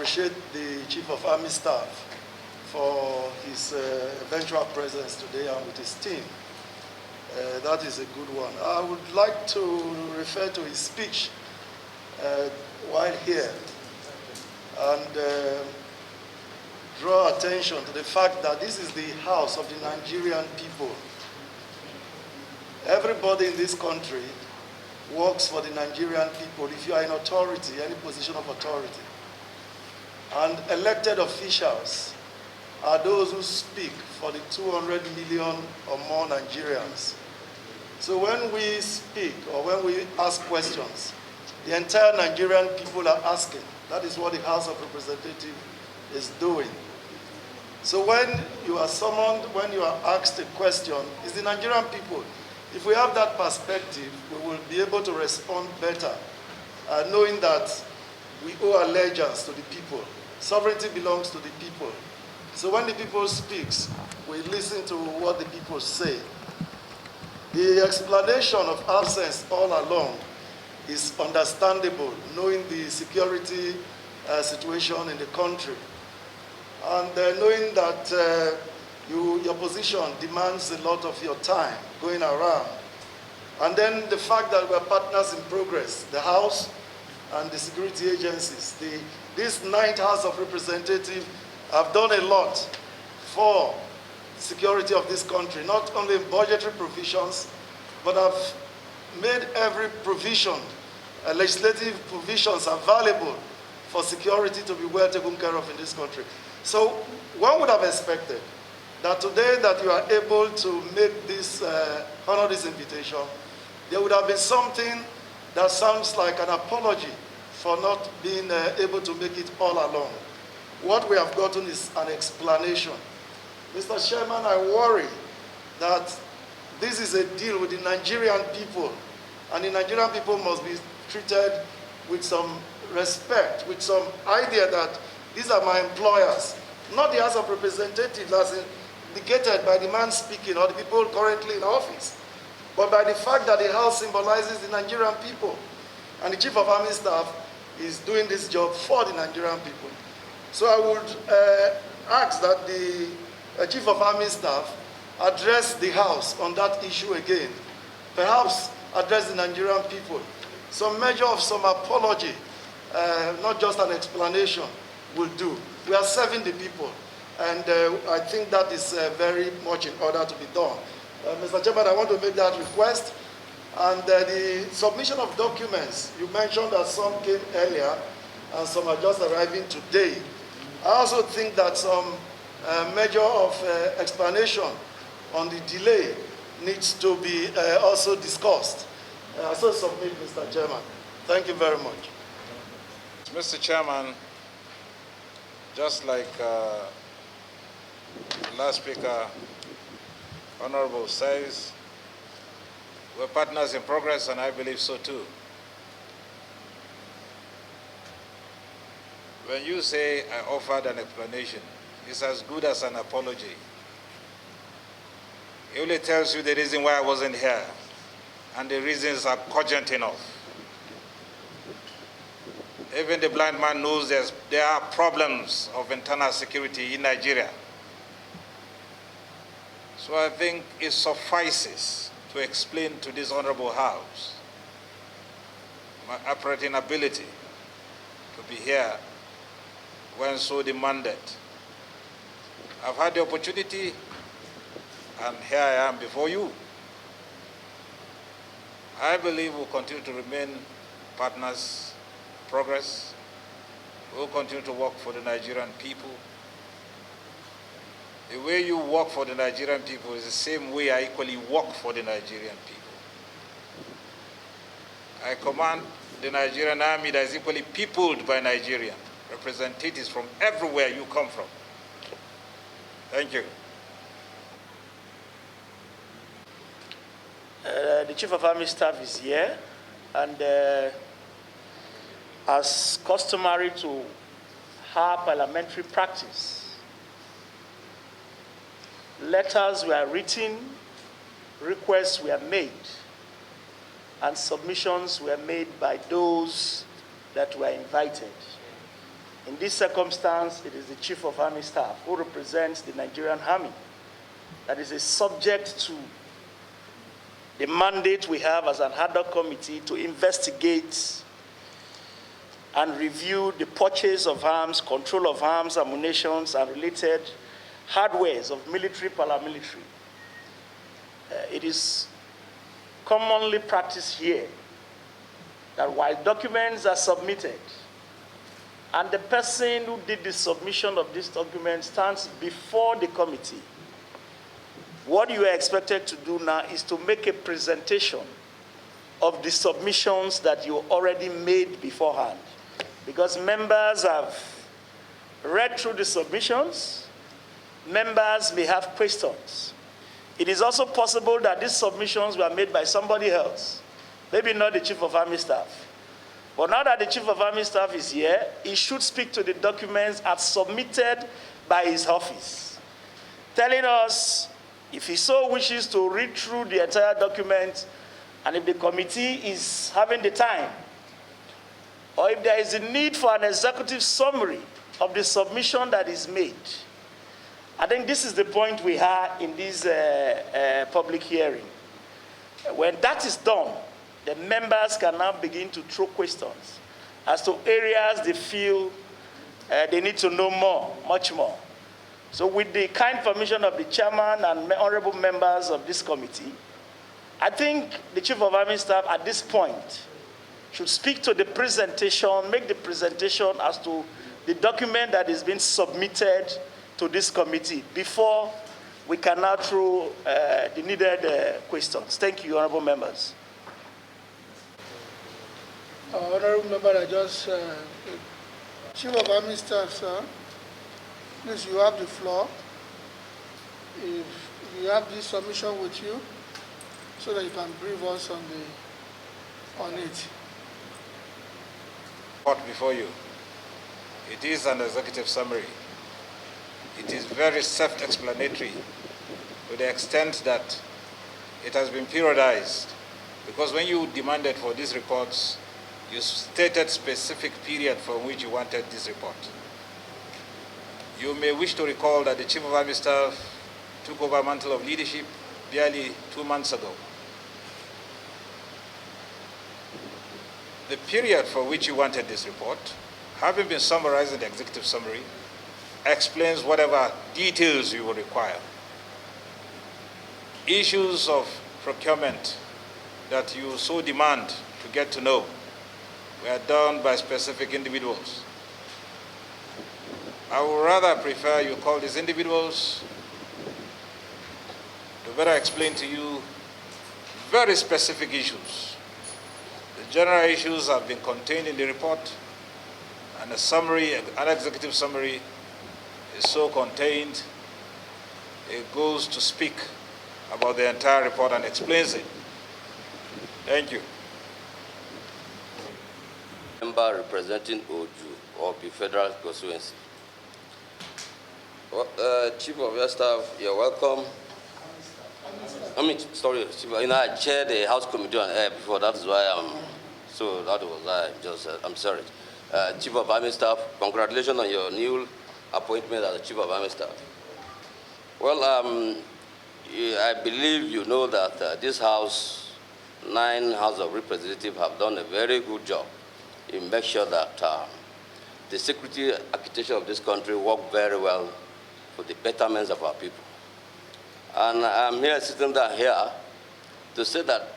appreciate the Chief of Army Staff for his eventual presence today and with his team. That is a good one. I would like to refer to his speech while here and draw attention to the fact that this is the house of the Nigerian people. Everybody in this country works for the Nigerian people if you are in authority, any position of authority. And elected officials are those who speak for the 200 million or more Nigerians. So when we speak or when we ask questions, the entire Nigerian people are asking. That is what the House of Representatives is doing. So when you are summoned, when you are asked a question, it's the Nigerian people. If we have that perspective, we will be able to respond better, knowing that we owe allegiance to the people. Sovereignty belongs to the people. So when the people speaks, we listen to what the people say. The explanation of absence all along is understandable, knowing the security situation in the country. And knowing that your position demands a lot of your time going around. And then the fact that we're partners in progress, the House and the security agencies. This 9th House of Representatives have done a lot for security of this country, not only in budgetary provisions, but have made every provision, legislative provisions available for security to be well taken care of in this country. So one would have expected that today that you are able to make this, honor this invitation, there would have been something that sounds like an apology for not being able to make it all along. What we have gotten is an explanation. Mr. Chairman, I worry that this is a deal with the Nigerian people, and the Nigerian people must be treated with some respect, with some idea that these are my employers, not the House of Representatives as indicated by the man speaking or the people currently in office, but by the fact that the House symbolizes the Nigerian people. And the Chief of Army Staff is doing this job for the Nigerian people. So I would ask that the Chief of Army Staff address the House on that issue again. Perhaps address the Nigerian people. Some measure of some apology, not just an explanation, will do. We are serving the people. And I think that is very much in order to be done. Mr. Chairman, I want to make that request. And the submission of documents, you mentioned that some came earlier and some are just arriving today. I also think that some measure of explanation on the delay needs to be also discussed. So submit, Mr. Chairman. Thank you very much. Mr. Chairman, just like the last speaker, Honourable says, we're partners in progress, and I believe so too. When you say I offered an explanation, it's as good as an apology. It only tells you the reason why I wasn't here, and the reasons are cogent enough. Even the blind man knows there are problems of internal security in Nigeria. So I think it suffices to explain to this Honourable House my apparent inability to be here when so demanded. I've had the opportunity, and here I am before you. I believe we'll continue to remain partners in progress. We'll continue to work for the Nigerian people. The way you work for the Nigerian people is the same way I equally work for the Nigerian people. I command the Nigerian army that is equally peopled by Nigerian representatives from everywhere you come from. Thank you. The Chief of Army Staff is here, and as customary to our parliamentary practice, letters were written, requests were made, and submissions were made by those that were invited. In this circumstance, it is the Chief of Army Staff who represents the Nigerian Army that is subject to the mandate we have as an ad hoc committee to investigate and review the purchase of arms, control of arms, ammunition, and related hardwares of military, paramilitary. It is commonly practiced here that while documents are submitted and the person who did the submission of this document stands before the committee, what you are expected to do now is to make a presentation of the submissions that you already made beforehand. Because members have read through the submissions, members may have questions. It is also possible that these submissions were made by somebody else, maybe not the Chief of Army Staff. But now that the Chief of Army Staff is here, he should speak to the documents as submitted by his office, telling us if he so wishes to read through the entire document, and if the committee is having the time, or if there is a need for an executive summary of the submission that is made. I think this is the point we are in this public hearing. When that is done, the members can now begin to throw questions as to areas they feel they need to know more, much more. So with the kind permission of the chairman and honorable members of this committee, I think the Chief of Army Staff at this point should speak to the presentation, make the presentation as to the document that is being submitted to this committee before we can now throw the needed questions. Thank you, honorable members. Honorable member, Chief of Army Staff, sir, please, you have the floor. If you have this submission with you, so that you can brief us on it. Before you, it is an executive summary. It is very self-explanatory to the extent that it has been periodized, because when you demanded for these reports, you stated specific period from which you wanted this report. You may wish to recall that the Chief of Army Staff took over mantle of leadership barely 2 months ago. The period for which you wanted this report, having been summarized in the executive summary, explains whatever details you will require. Issues of procurement that you so demand to get to know were done by specific individuals. I would rather prefer you call these individuals to better explain to you very specific issues. The general issues have been contained in the report, and a summary, an executive summary, is so contained, it goes to speak about the entire report and explains it. Thank you. Member representing Oju or the Federal Constituency. Chief of your staff, you're welcome. Chief, I chaired the House Committee on Air before, that is why I'm sorry. Chief of Army Staff, congratulations on your new appointment as the Chief of Army Staff. Well, I believe you know that this House, 9 House of Representatives have done a very good job in make sure that the security architecture of this country work very well for the betterment of our people. And I'm here sitting down here to say that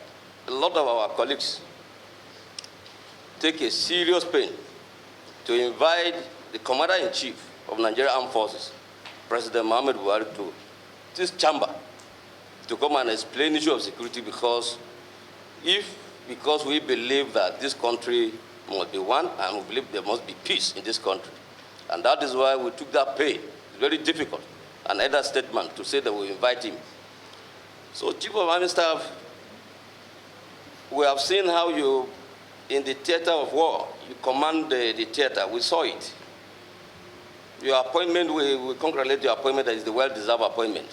a lot of our colleagues take a serious pain to invite the Commander-in-Chief of Nigerian Armed Forces, President Muhammad Buhari, to this chamber to come and explain the issue of security, because we believe that this country must be one, and we believe there must be peace in this country. And that is why we took that pain. It's very difficult, an elder statement, to say that we invite him. So, Chief of Army Staff, we have seen how you, in the theater of war, you command the theater. We saw it. Your appointment, we congratulate your appointment. That is the well-deserved appointment.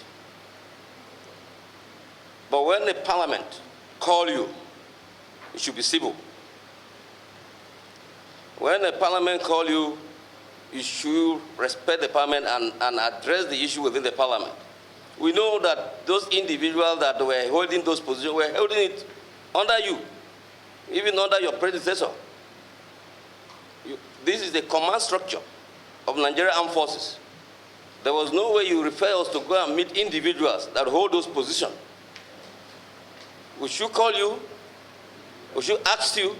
But when the parliament call you, it should be civil. When the parliament call you, you should respect the parliament and address the issue within the parliament. We know that those individuals that were holding those positions were holding it under you, even under your predecessor. This is the command structure of Nigerian armed forces. There was no way you refer us to go and meet individuals that hold those positions. We should call you, we should ask you.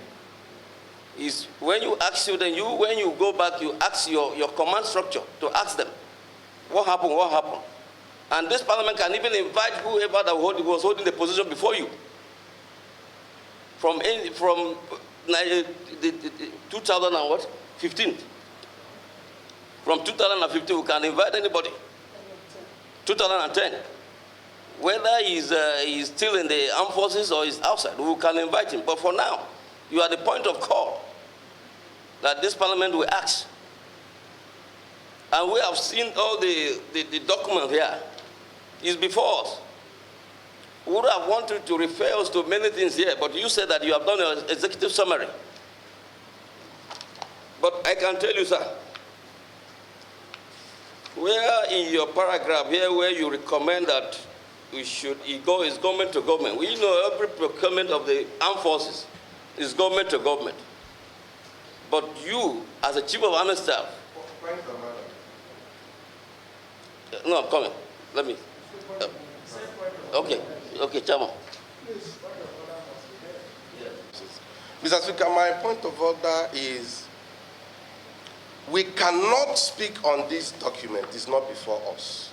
Is when you ask you, then when you go back, you ask your command structure to ask them, what happened, what happened? And this parliament can even invite whoever that was holding the position before you. From 2015. From 2015, we can invite anybody. 2010. Whether he's still in the armed forces or he's outside, we can invite him. But for now, you are the point of call that this parliament will ask. And we have seen all the document here. It's before us. We would have wanted to refer us to many things here, but you said that you have done an executive summary. But I can tell you, sir, where in your paragraph here where you recommend that it is government to government. We know every procurement of the armed forces is government to government. But you, as a chief of army staff, no, I'm coming. Let me. Okay, Chairman. Mr. Speaker, my point of order is we cannot speak on this document. It's not before us.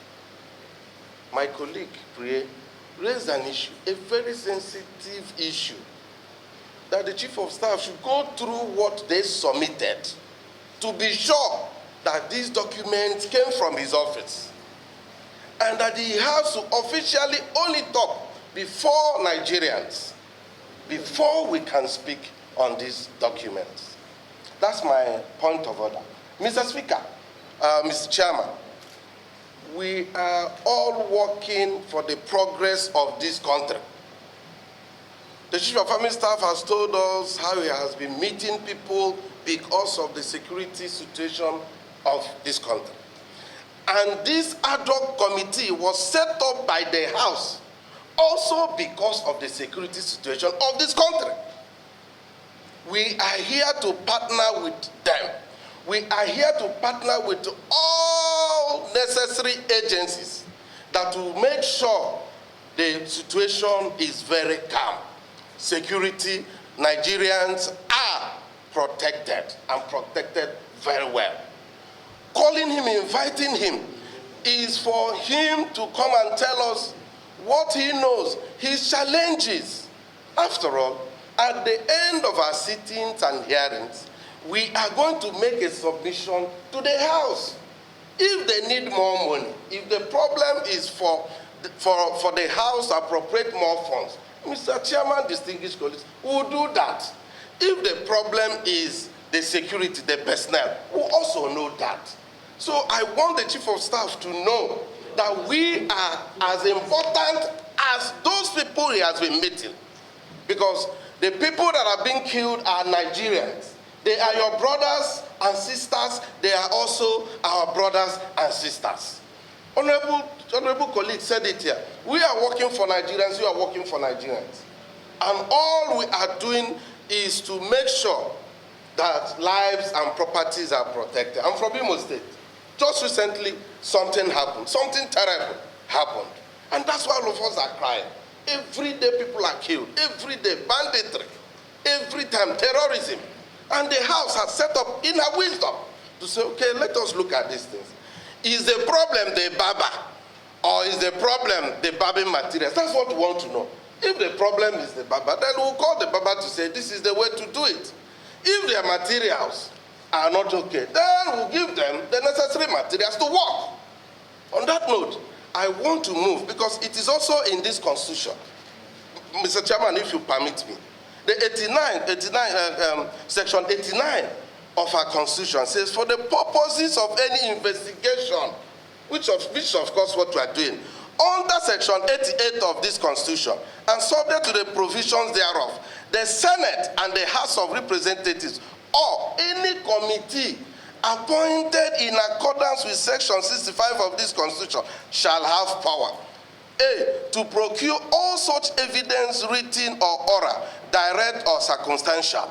My colleague, Priye, raised an issue, a very sensitive issue, that the Chief of Staff should go through what they submitted to be sure that these documents came from his office and that he has to officially own it up before Nigerians, before we can speak on these documents. That's my point of order. Mr. Speaker, Mr. Chairman, we are all working for the progress of this country. The Chief of Army Staff has told us how he has been meeting people because of the security situation of this country. And this ad hoc committee was set up by the House also because of the security situation of this country. We are here to partner with them. We are here to partner with all necessary agencies that will make sure the situation is very calm. Security, Nigerians are protected and protected very well. Calling him, inviting him, is for him to come and tell us what he knows, his challenges. After all, at the end of our sittings and hearings, we are going to make a submission to the House. If they need more money, if the problem is for the House to appropriate more funds, Mr. Chairman, distinguished colleagues, we will do that. If the problem is the security, the personnel, we also know that. So I want the Chief of Staff to know that we are as important as those people he has been meeting. Because the people that are being killed are Nigerians. They are your brothers and sisters. They are also our brothers and sisters. Honourable colleague said it here. We are working for Nigerians. You are working for Nigerians. And all we are doing is to make sure that lives and properties are protected. I'm from Imo State. Just recently, something happened. Something terrible happened. And that's why all of us are crying. Every day people are killed. Every day banditry. Every time terrorism. And the House has set up in her wisdom to say, okay, let us look at these things. Is the problem the baba, or is the problem the barbing materials? That's what we want to know. If the problem is the baba, then we'll call the baba to say, this is the way to do it. If their materials are not okay, then we'll give them the necessary materials to work. On that note, I want to move, because it is also in this constitution. Mr. Chairman, if you permit me, the section 89 of our constitution says, for the purposes of any investigation, which of course what we are doing, under section 88 of this constitution, and subject to the provisions thereof, the Senate and the House of Representatives or any committee appointed in accordance with Section 65 of this Constitution, shall have power. A, to procure all such evidence, written or oral, direct or circumstantial,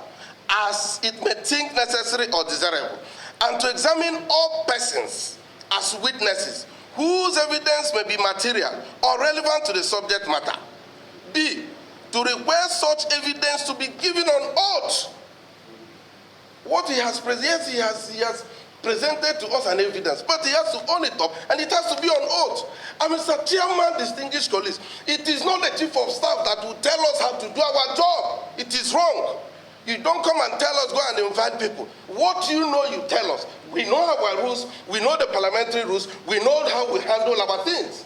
as it may think necessary or desirable, and to examine all persons as witnesses whose evidence may be material or relevant to the subject matter. B, to request such evidence to be given on oath. What he has presented, he has presented to us an evidence, but he has to own it up, and it has to be on oath. And Mr. Chairman, distinguished colleagues, it is not the chief of staff that will tell us how to do our job. It is wrong. You don't come and tell us, go and invite people. What you know, you tell us. We know our rules, we know the parliamentary rules, we know how we handle our things.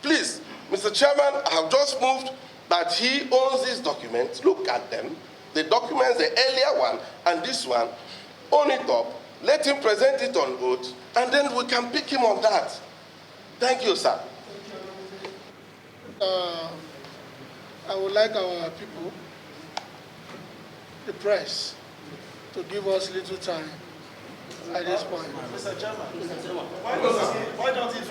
Please, Mr. Chairman, I have just moved that he owns these documents. Look at them. The documents, the earlier one and this one, own it up, let him present it on oath, and then we can pick him on that. Thank you, sir. I would like our people, the press, to give us little time at this point. Mr. Chairman, why don't it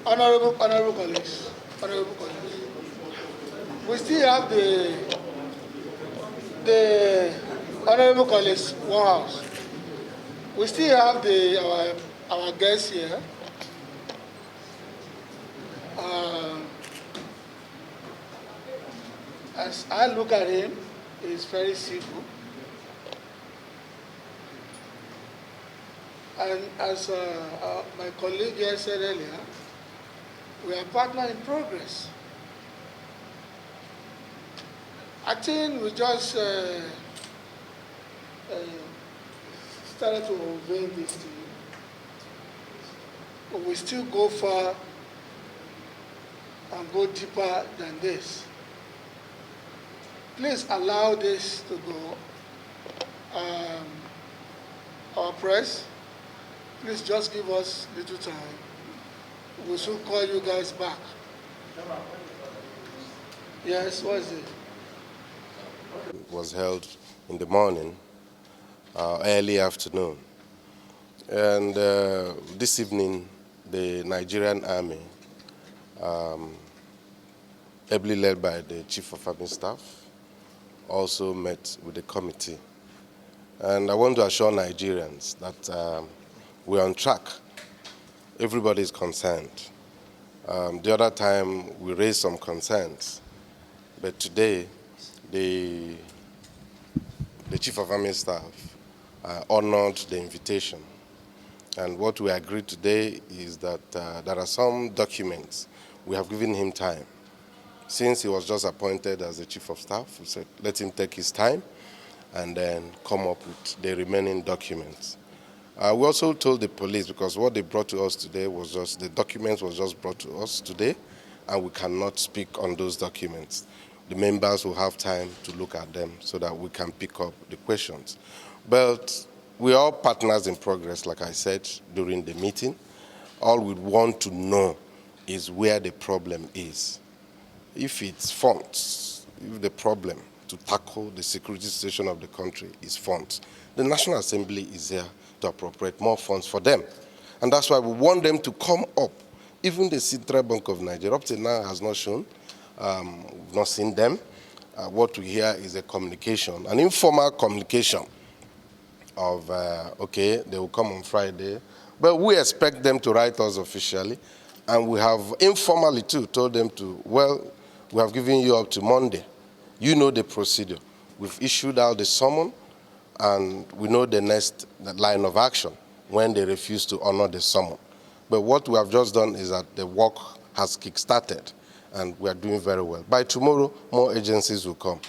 Honourable colleagues, we still have the honourable colleagues, one house. We still have our guests here. As I look at him, he's very civil. And as my colleague here said earlier, we are partner in progress. I think we just started to unveil this to you. But we still go far and go deeper than this. Please allow this to go. Our press, please just give us a little time. We should call you guys back. Yes, what is it? It was held in the morning, early afternoon. And this evening, the Nigerian army, ably led by the Chief of Army Staff, also met with the committee. And I want to assure Nigerians that we're on track. Everybody is concerned. The other time, we raised some concerns. But today, the Chief of Army Staff honored the invitation. And what we agreed today is that there are some documents. We have given him time. Since he was just appointed as the Chief of Staff, we said, let him take his time and then come up with the remaining documents. We also told the police, because what they brought to us today was just, the documents was just brought to us today, and we cannot speak on those documents. The members will have time to look at them so that we can pick up the questions. But we are all partners in progress, like I said during the meeting. All we want to know is where the problem is. If it's funds, if the problem to tackle the security situation of the country is funds, the National Assembly is there to appropriate more funds for them. And that's why we want them to come up. Even the Central Bank of Nigeria, up to now, has not shown. We've not seen them. What we hear is a communication, an informal communication of, okay, they will come on Friday. But we expect them to write us officially. And we have informally, too, told them to, well, we have given you up to Monday. You know the procedure. We've issued out the summon, and we know the next line of action when they refuse to honor the summon. But what we have just done is that the work has kick-started, and we are doing very well. By tomorrow, more agencies will come.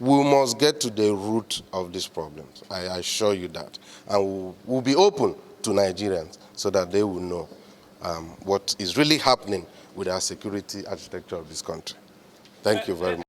We must get to the root of these problems. I assure you that. And we'll be open to Nigerians so that they will know what is really happening with our security architecture of this country. Thank you very much.